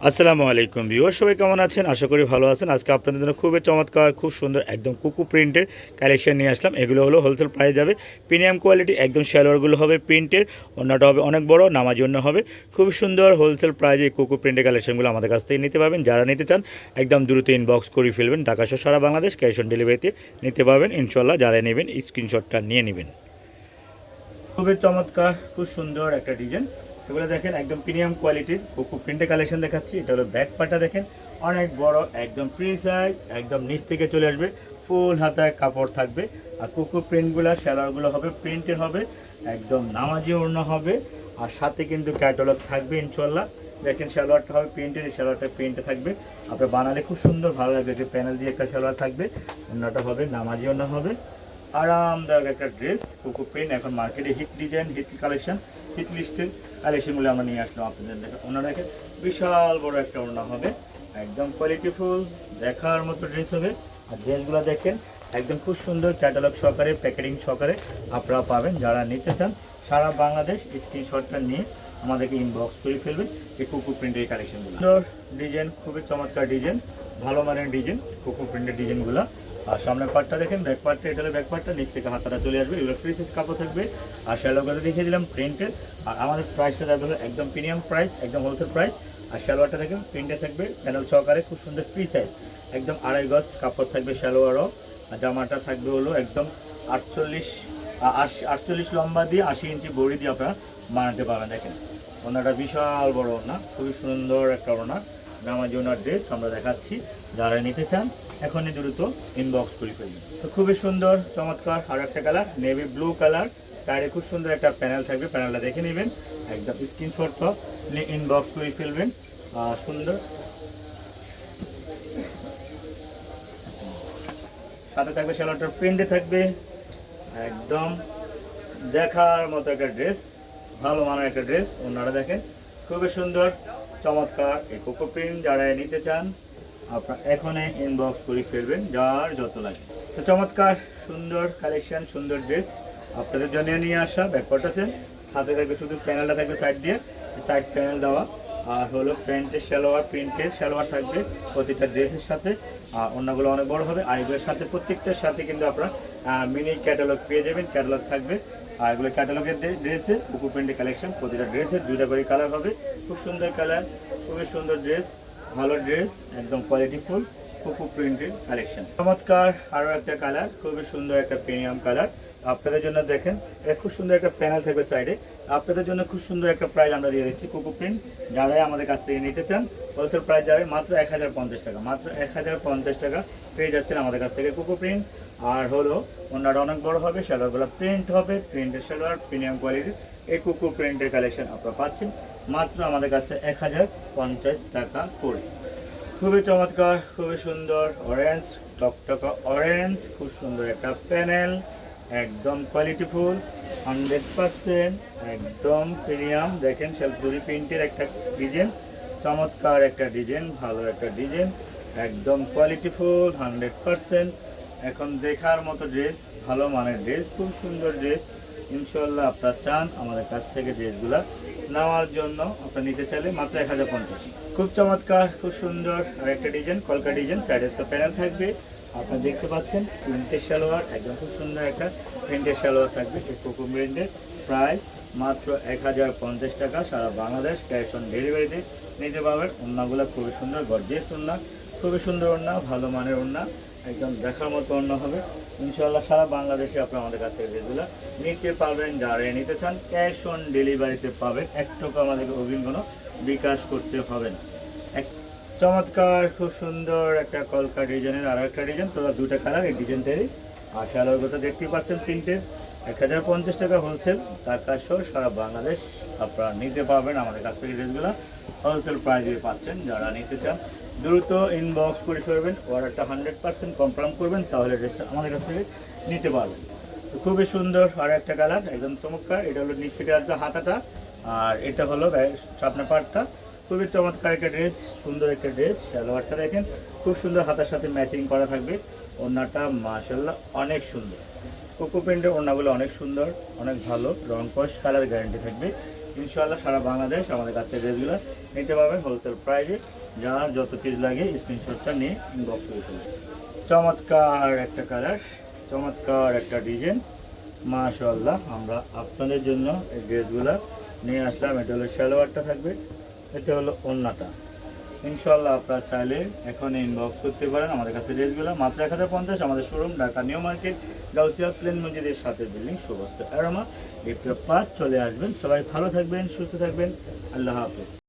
আসসালামু আলাইকুম ভিউয়ার, সবাই কেমন আছেন? আশা করি ভালো আছেন। আজকে আপনাদের জন্য খুবই চমৎকার, খুব সুন্দর একদম কুকু প্রিন্টের কালেকশন নিয়ে আসলাম। এগুলো হলো হোলসেল প্রাইস যাবে, প্রিমিয়াম কোয়ালিটি একদম। সালোয়ারগুলো হবে প্রিন্টের, ওড়নাটা হবে অনেক বড়, নামার জন্য হবে। খুবই সুন্দর হোলসেল প্রাইজে কুকু প্রিন্টের কালেকশনগুলো আমাদের কাছ থেকে নিতে পারবেন। যারা নিতে চান একদম দ্রুত ইনবক্স করে ফেলবেন। ঢাকা সহ সারা বাংলাদেশ ক্যাশ অন ডেলিভারিতে নিতে পারবেন ইনশাল্লাহ। যারা নেবেন স্ক্রিনশটটা নিয়ে নেবেন। খুবই চমৎকার, খুব সুন্দর একটা ডিজাইন। এগুলো দেখেন একদম প্রিমিয়াম কোয়ালিটির কুকু প্রিন্টের কালেকশন দেখাচ্ছি। এটা হলো ব্যাক পার্টটা, দেখেন অনেক বড়, একদম ফ্রি সাইজ, একদম নিচ থেকে চলে আসবে, ফুল হাতায় কাপড় থাকবে। আর কুকু প্রিন্টগুলো শ্যালোয়ারগুলো হবে প্রিন্টের হবে, একদম নামাজি ওড়না হবে। আর সাথে কিন্তু ক্যাটালগ থাকবে ইনশাল্লাহ। দেখেন সালোয়ারটা হবে প্রিন্টের, সালোয়ারটা প্রিন্টে থাকবে। আপনার বানালে খুব সুন্দর ভালো লাগবে, যে প্যানেল দিয়ে একটা সালোয়ার থাকবে, ওড়নাটা হবে নামাজি ওড়না হবে। আরামদায়ক একটা ড্রেস কুকু প্রিন্ট, এখন মার্কেটে hit design, hit collection, hit লিস্টের কালেকশনগুলো আমরা নিয়ে আসলাম আপনাদের। দেখেন ওনা, দেখেন বিশাল বড় একটা ওড়না হবে, একদম কোয়ালিটিফুল, দেখার মতো ড্রেস হবে। আর ড্রেসগুলো দেখেন একদম খুব সুন্দর, ক্যাটালগ সহকারে, প্যাকেটিং সহকারে আপনারা পাবেন। যারা নিতে চান সারা বাংলাদেশ স্ক্রিনশটটা নিয়ে আমাদেরকে ইনবক্স করে ফেলবেন এই কুকু প্রিন্টের কালেকশনগুলো। সুন্দর ডিজাইন, খুবই চমৎকার ডিজাইন, ভালো মানের ডিজাইন কুকু প্রিন্টের ডিজাইনগুলো। আর সামনের পার্টটা দেখেন, ব্যাক পার্টটা, এটা হলো ব্যাক পার্টটা, নিচ থেকে হাতাটা চলে আসবে। এগুলো ফ্রি সাইজ কাপড় থাকবে। আর শ্যালোয়ারটা দেখিয়ে দিলাম প্রিন্টের। আর আমাদের প্রাইসটা যাবে হলো একদম প্রিমিয়াম প্রাইস, একদম হোলসেল প্রাইস। আর শ্যালোয়ারটা দেখেন প্রিন্টে থাকবে, প্যানেল সহকারে, খুব সুন্দর ফ্রি সাইজ, একদম 2.5 গজ কাপড় থাকবে শ্যালোয়ারও। আর জামাটা থাকবে হলো একদম 48 লম্বা দিয়ে 80 ইঞ্চি বড়ি দিয়ে আপনারা বানাতে পারবেন। দেখেন ওনাটা বিশাল বড় ওনা, খুবই সুন্দর একটা ওনা, নামাজি ওনার ড্রেস আমরা দেখাচ্ছি। যারা নিতে চান এখনই দ্রুত ইনবক্স করে ফেলবেন। তো খুবই সুন্দর চমৎকার আরও একটা কালার, নেভি ব্লু কালার, সাইডে খুব সুন্দর একটা প্যানেল থাকবে, প্যানেলটা দেখে নেবেন, একদম স্ক্রিনশটটা ইনবক্স করে ফেলবেন। সুন্দর সাথে থাকবে শ্যালোয়ারটার প্রিন্টে থাকবে, একদম দেখার মতো একটা ড্রেস, ভালো মানের একটা ড্রেস। ওনারা দেখেন খুবই সুন্দর চমৎকার এই কোকো প্রিন্ট। যারা নিতে চান আপনার এখনই ইনবক্স করে ফেলবেন, যার যত লাগে। তো চমৎকার সুন্দর কালেকশন, সুন্দর ড্রেস আপনাদের জন্য নিয়ে আসা। ব্যাকপার্ট আছে, সাথে থাকবে শুধু প্যানেলটা থাকবে সাইড দিয়ে, সাইড প্যানেল দেওয়া। আর হলো প্যান্টের সালোয়ার, প্রিন্টের সালোয়ার থাকবে প্রতিটা ড্রেসের সাথে। আর অন্যগুলো অনেক বড় হবে। আর এগুলোর সাথে প্রত্যেকটার সাথে কিন্তু আপনারা মিনি ক্যাটালগ পেয়ে যাবেন, ক্যাটালগ থাকবে। আর এগুলো ক্যাটালগের ড্রেসের কুকু প্রিন্টের কালেকশন, প্রতিটা ড্রেসের 2টা করে কালার হবে, খুব সুন্দর কালার, খুবই সুন্দর ড্রেস, ভালো ড্রেস, একদম কোয়ালিটিফুল কুকু প্রিন্টের কালেকশন। চমৎকার আরও একটা কালার, খুবই সুন্দর একটা প্রিমিয়াম কালার আপনাদের জন্য। দেখেন এটা খুব সুন্দর একটা প্যানেল থাকবে সাইডে, আপনাদের জন্য খুব সুন্দর একটা প্রাইস আমরা দিয়ে দিচ্ছি কুকু প্রিন্ট। যারাই আমাদের কাছ থেকে নিতে চান হোলসেল প্রাইস যাবে মাত্র 1050 টাকা, মাত্র 1050 টাকা পেয়ে যাচ্ছেন আমাদের কাছ থেকে কুকু প্রিন্ট। আর হলো ওনারা অনেক বড় হবে, সালোয়ারগুলো প্রিন্ট হবে, প্রিন্টের সালোয়ার প্রিমিয়াম কোয়ালিটির এই কুকু প্রিন্টের কালেকশন আপনারা পাচ্ছেন মাত্র আমাদের কাছে 1050 টাকা করে। খুবই চমৎকার, খুবই সুন্দর অরেঞ্জ, টকটকা অরেঞ্জ, খুব সুন্দর একটা প্যানেল, একদম কোয়ালিটিফুল 100%, একদম প্রিমিয়াম। দেখেন শেলপুরি প্রিন্টের একটা ডিজাইন, চমৎকার একটা ডিজাইন, ভালো একটা ডিজাইন, একদম কোয়ালিটিফুল 100%। এখন দেখার মতো ড্রেস, ভালো মানের ড্রেস, খুব সুন্দর ড্রেস। ইনশাল্লাহ আপনারা চান আমাদের কাছ থেকে ড্রেসগুলো নেওয়ার জন্য, আপনারা নিতে চাইলে মাত্র 1050। খুব চমৎকার, খুব সুন্দর আর একটা ডিজাইন, কলকা ডিজাইন, সাইডে তো প্যানেল থাকবে আপনারা দেখতে পাচ্ছেন, প্রিন্টের সালোয়ার, একদম খুব সুন্দর একটা প্রিন্টের সালোয়ার থাকবে এই কোকো ব্র্যান্ডের। প্রাইস মাত্র 1050 টাকা, সারা বাংলাদেশ ক্যাশ অন ডেলিভারিতে নিতে পারবেন। ওড়নাগুলো খুবই সুন্দর, গর্জিয়াস ওড়না, খুবই সুন্দর ওড়না, ভালো মানের ওড়না, একদম দেখার মতো ওড়না হবে। ইনশাআল্লাহ সারা বাংলাদেশে আপনি আমাদের কাছ থেকে ড্রেসগুলো নিতে পারবেন। যারা নিতে চান ক্যাশ অন ডেলিভারিতে পাবেন, 1 টাকা আমাদেরকে অগ্রিম কোনো বিকাশ করতে হবে না। চমৎকার খুব সুন্দর একটা কলকা ডিজাইনের আরও একটা ডিজাইন, তোরা 2টা কালার এই ডিজাইনটারই। আর সালোয়ারগুলো 30% প্রিন্টের, 1050 টাকা হোলসেল, টাকা সহ সারা বাংলাদেশ আপনারা নিতে পারবেন আমাদের কাছ থেকে ড্রেসগুলো হোলসেল প্রাইসে পাচ্ছেন। যারা নিতে চান দ্রুত ইনবক্স করে ফেলবেন, অর্ডারটা 100% কনফার্ম করবেন, তাহলে ড্রেসটা আমাদের কাছ থেকে নিতে পারবেন। তো খুবই সুন্দর আর একটা কালার, একদম চমৎকার। এটা হলো নিচ থেকে আসবে হাতাটা, আর এটা হলো সামনের পার্টটা। খুবই চমৎকার একটা ড্রেস, সুন্দর একটা ড্রেস। সালোয়ারটা দেখেন খুব সুন্দর, হাতার সাথে ম্যাচিং করা থাকবে। ওড়নাটা মাশাআল্লাহ অনেক সুন্দর, কোকো প্রিন্টের ওড়নাগুলো অনেক সুন্দর, অনেক ভালো, রং কস কালার গ্যারান্টি থাকবে। ইনশাআল্লাহ সারা বাংলাদেশ আমাদের কাছে ড্রেসগুলো নিতে পারবেন হোলসেল প্রাইসে। যার যত পিস লাগে স্ক্রিনশটটা নিয়ে ইনবক্স করে ফেলুন। চমৎকার একটা কালার, চমৎকার একটা ডিজাইন, মাশাআল্লাহ। আমরা আপনাদের জন্য এই ড্রেসগুলো নিয়ে আসলাম। এটা হলো সালোয়ারটা থাকবে, এটা হলো ওড়নাটা। ইনশাআল্লাহ আপনারা চাইলে এখন ইনবক্স করতে পারেন আমাদের কাছে ড্রেসগুলো মাত্র 1050। আমাদের showroom Dhaka new market, Gausia প্লেন মসজিদের সাথে বিল্ডিং, সুবস্ত অ্যারোমা। লিফটের 5 চলে আসবেন। সবাই ভালো থাকবেন, সুস্থ থাকবেন। আল্লাহ হাফেজ।